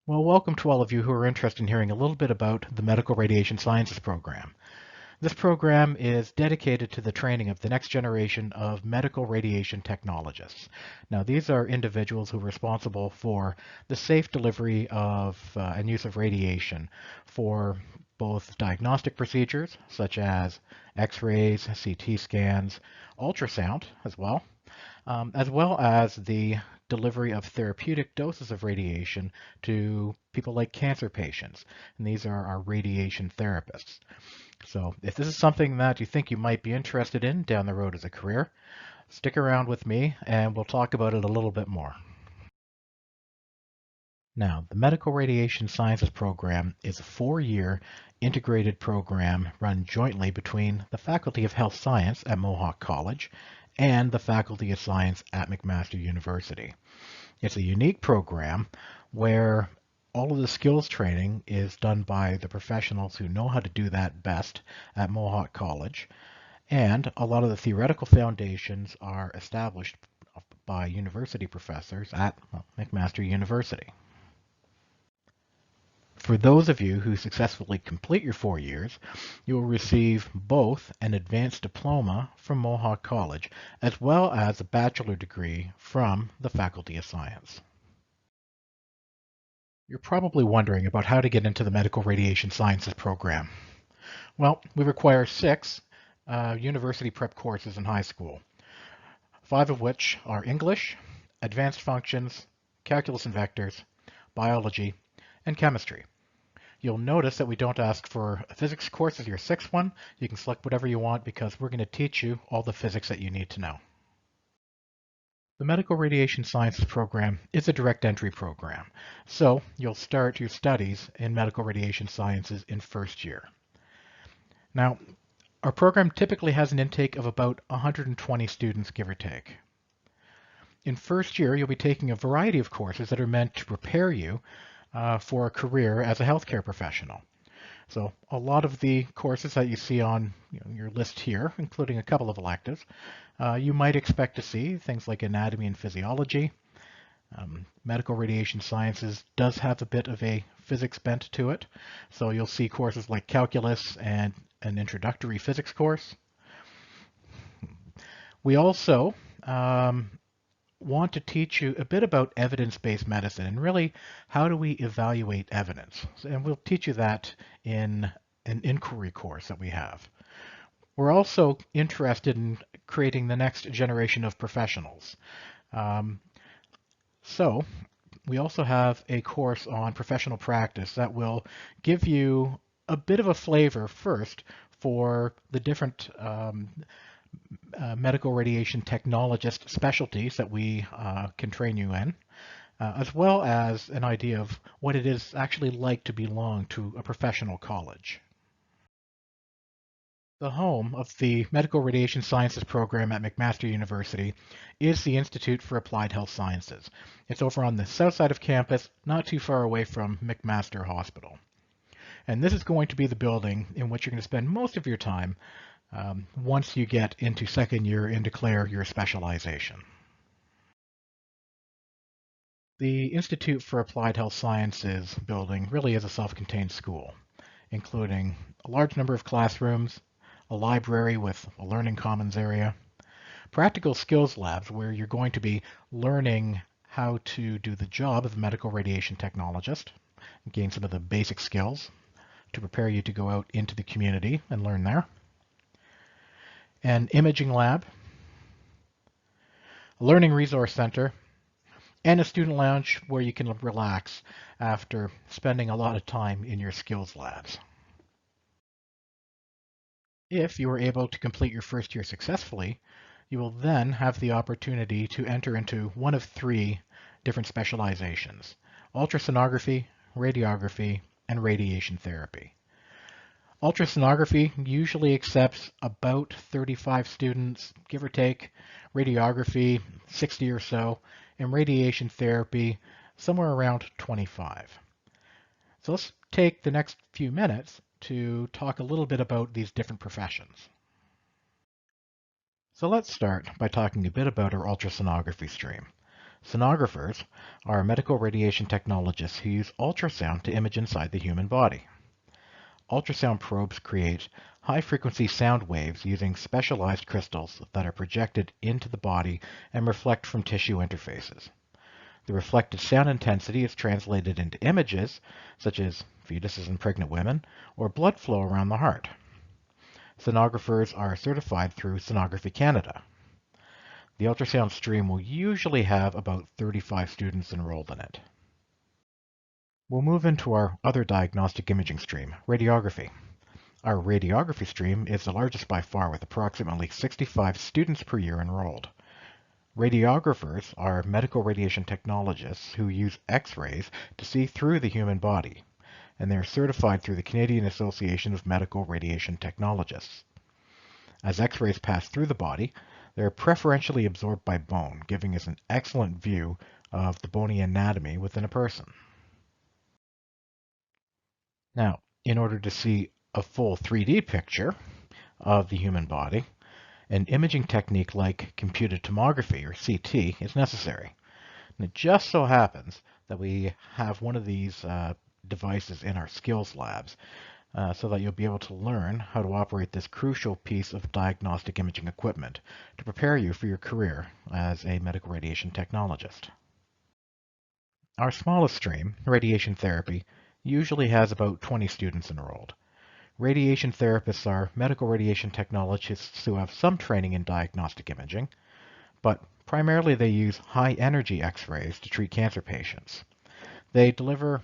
Well, welcome to all of you who are interested in hearing a little bit about the Medical Radiation Sciences program. This program is dedicated to the training of the next generation of medical radiation technologists. Now, these are individuals who are responsible for the safe delivery of and use of radiation for both diagnostic procedures such as X-rays, CT scans, ultrasound as well as the delivery of therapeutic doses of radiation to people like cancer patients. And these are our radiation therapists. So if this is something that you think you might be interested in down the road as a career, stick around with me and we'll talk about it a little bit more. Now, the Medical Radiation Sciences program is a 4-year integrated program run jointly between the Faculty of Health Science at Mohawk College and the Faculty of Science at McMaster University. It's a unique program where all of the skills training is done by the professionals who know how to do that best at Mohawk College, and a lot of the theoretical foundations are established by university professors at McMaster University. For those of you who successfully complete your 4 years, you will receive both an advanced diploma from Mohawk College as well as a bachelor degree from the Faculty of Science. You're probably wondering about how to get into the Medical Radiation Sciences program. Well, we require 6 university prep courses in high school, 5 of which are English, advanced functions, calculus and vectors, biology, and chemistry. You'll notice that we don't ask for a physics course as your 6th one. You can select whatever you want because we're going to teach you all the physics that you need to know. The Medical Radiation Sciences program is a direct entry program, so you'll start your studies in medical radiation sciences in first year. Now, our program typically has an intake of about 120 students, give or take. In first year, you'll be taking a variety of courses that are meant to prepare you for a career as a healthcare professional. So a lot of the courses that you see on your list here, including a couple of electives, you might expect to see things like anatomy and physiology. Medical radiation sciences does have a bit of a physics bent to it, so you'll see courses like calculus and an introductory physics course. We also want to teach you a bit about evidence-based medicine and really how do we evaluate evidence. And we'll teach you that in an inquiry course that we have. We're also interested in creating the next generation of professionals. So we also have a course on professional practice that will give you a bit of a flavor first for the different medical radiation technologist specialties that we can train you in, as well as an idea of what it is actually like to belong to a professional college. The home of the Medical Radiation Sciences program at McMaster University is the Institute for Applied Health Sciences. It's over on the south side of campus, not too far away from McMaster Hospital. And this is going to be the building in which you're going to spend most of your time once you get into second year and declare your specialization. The Institute for Applied Health Sciences building really is a self-contained school, including a large number of classrooms, a library with a learning commons area, practical skills labs where you're going to be learning how to do the job of a medical radiation technologist, and gain some of the basic skills to prepare you to go out into the community and learn there. An imaging lab, a learning resource center, and a student lounge where you can relax after spending a lot of time in your skills labs. If you are able to complete your first year successfully, you will then have the opportunity to enter into one of 3 different specializations: ultrasonography, radiography, and radiation therapy. Ultrasonography usually accepts about 35 students, give or take. Radiography, 60 or so, and radiation therapy, somewhere around 25. So let's take the next few minutes to talk a little bit about these different professions. So let's start by talking a bit about our ultrasonography stream. Sonographers are medical radiation technologists who use ultrasound to image inside the human body. Ultrasound probes create high-frequency sound waves using specialized crystals that are projected into the body and reflect from tissue interfaces. The reflected sound intensity is translated into images, such as fetuses in pregnant women, or blood flow around the heart. Sonographers are certified through Sonography Canada. The ultrasound stream will usually have about 35 students enrolled in it. We'll move into our other diagnostic imaging stream, radiography. Our radiography stream is the largest by far, with approximately 65 students per year enrolled. Radiographers are medical radiation technologists who use X-rays to see through the human body, and they are certified through the Canadian Association of Medical Radiation Technologists. As X-rays pass through the body, they are preferentially absorbed by bone, giving us an excellent view of the bony anatomy within a person. Now, in order to see a full 3D picture of the human body, an imaging technique like computed tomography, or CT, is necessary. And it just so happens that we have one of these devices in our skills labs, so that you'll be able to learn how to operate this crucial piece of diagnostic imaging equipment to prepare you for your career as a medical radiation technologist. Our smallest stream, radiation therapy, usually has about 20 students enrolled. Radiation therapists are medical radiation technologists who have some training in diagnostic imaging, but primarily they use high-energy X-rays to treat cancer patients. They deliver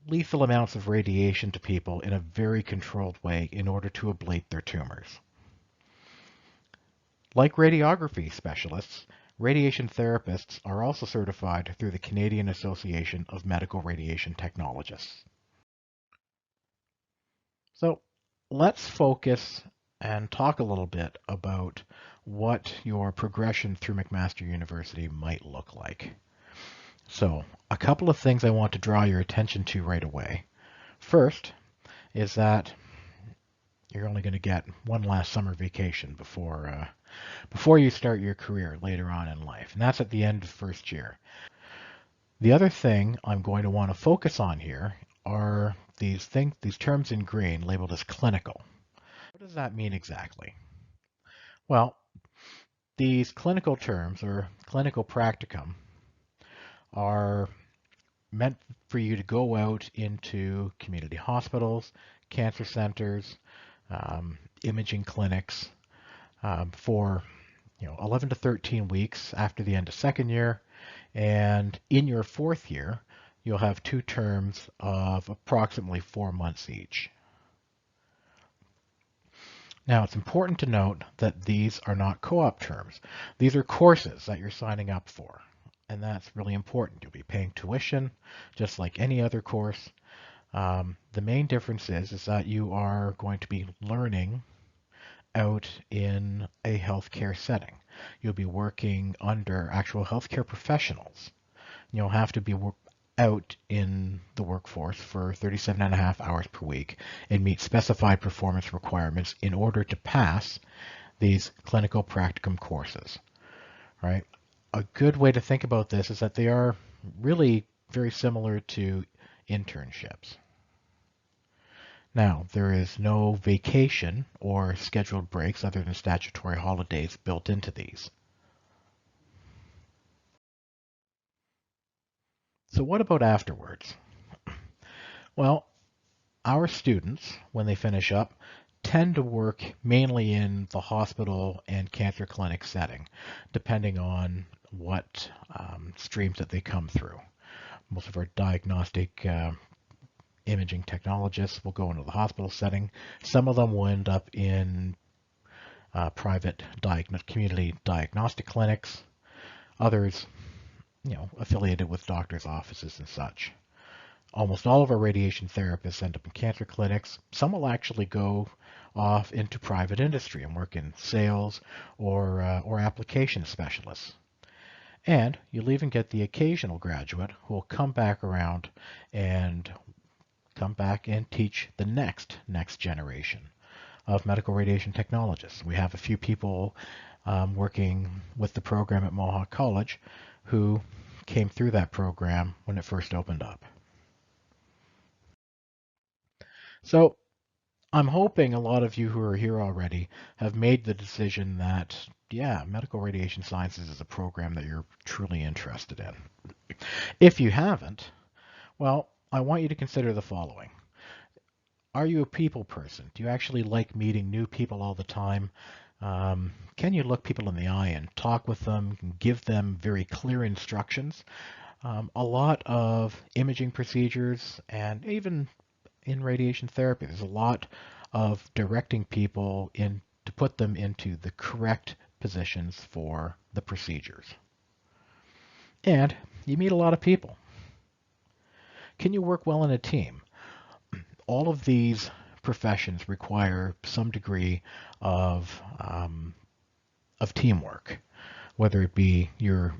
lethal amounts of radiation to people in a very controlled way in order to ablate their tumors. Like radiography specialists, radiation therapists are also certified through the Canadian Association of Medical Radiation Technologists. So let's focus and talk a little bit about what your progression through McMaster University might look like. So a couple of things I want to draw your attention to right away. First is that you're only going to get one last summer vacation before you start your career later on in life, and that's at the end of first year. The other thing I'm going to want to focus on here are these terms in green labeled as clinical. What does that mean exactly? Well, these clinical terms, or clinical practicum, are meant for you to go out into community hospitals, cancer centers, imaging clinics for 11 to 13 weeks after the end of second year, and in your fourth year you'll have 2 terms of approximately 4 months each. Now, it's important to note that these are not co-op terms. These are courses that you're signing up for, and that's really important. You'll be paying tuition just like any other course. The main difference is that you are going to be learning out in a healthcare setting. You'll be working under actual healthcare professionals. You'll have to be out in the workforce for 37.5 hours per week and meet specified performance requirements in order to pass these clinical practicum courses, right? A good way to think about this is that they are really very similar to internships. Now, there is no vacation or scheduled breaks other than statutory holidays built into these. So what about afterwards? Well, our students, when they finish up, tend to work mainly in the hospital and cancer clinic setting, depending on what streams that they come through. Most of our diagnostic imaging technologists will go into the hospital setting. Some of them will end up in private community diagnostic clinics. Others, affiliated with doctors' offices and such. Almost all of our radiation therapists end up in cancer clinics. Some will actually go off into private industry and work in sales or application specialists. And you'll even get the occasional graduate who will come back around and teach the next generation of medical radiation technologists. We have a few people working with the program at Mohawk College who came through that program when it first opened up. So I'm hoping a lot of you who are here already have made the decision that, yeah, medical radiation sciences is a program that you're truly interested in. If you haven't, well, I want you to consider the following. Are you a people person? Do you actually like meeting new people all the time? Can you look people in the eye and talk with them, and give them very clear instructions? A lot of imaging procedures and even in radiation therapy, there's a lot of directing people in to put them into the correct positions for the procedures. And you meet a lot of people. Can you work well in a team? All of these professions require some degree of teamwork, whether it be your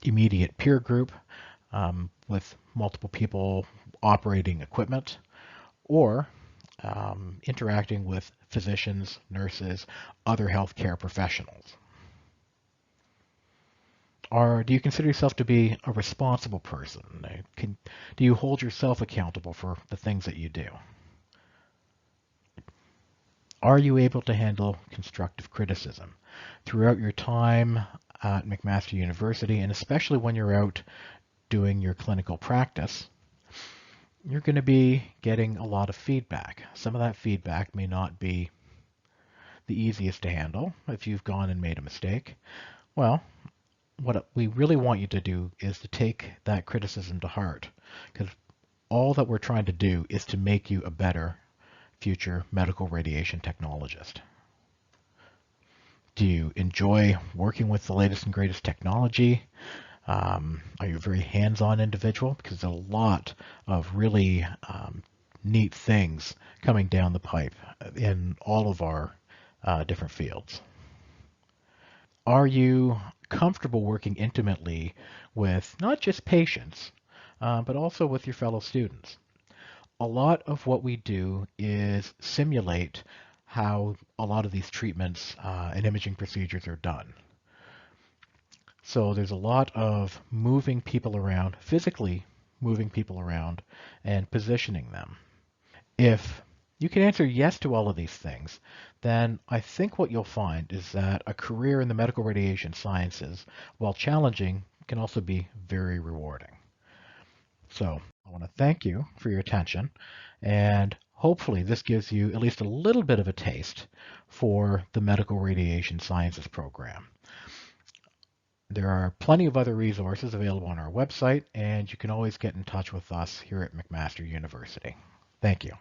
immediate peer group with multiple people operating equipment, or interacting with physicians, nurses, other healthcare professionals. Or do you consider yourself to be a responsible person? Do you hold yourself accountable for the things that you do? Are you able to handle constructive criticism? Throughout your time at McMaster University, and especially when you're out doing your clinical practice, you're going to be getting a lot of feedback. Some of that feedback may not be the easiest to handle if you've gone and made a mistake. Well, what we really want you to do is to take that criticism to heart, because all that we're trying to do is to make you a better future medical radiation technologist. Do you enjoy working with the latest and greatest technology? Are you a very hands-on individual? Because there's a lot of really neat things coming down the pipe in all of our different fields. Are you comfortable working intimately with not just patients, but also with your fellow students? A lot of what we do is simulate how a lot of these treatments and imaging procedures are done. So there's a lot of moving people around, physically moving people around and positioning them. If you can answer yes to all of these things, then I think what you'll find is that a career in the medical radiation sciences, while challenging, can also be very rewarding. So I want to thank you for your attention, and hopefully this gives you at least a little bit of a taste for the medical radiation sciences program. There are plenty of other resources available on our website, and you can always get in touch with us here at McMaster University. Thank you.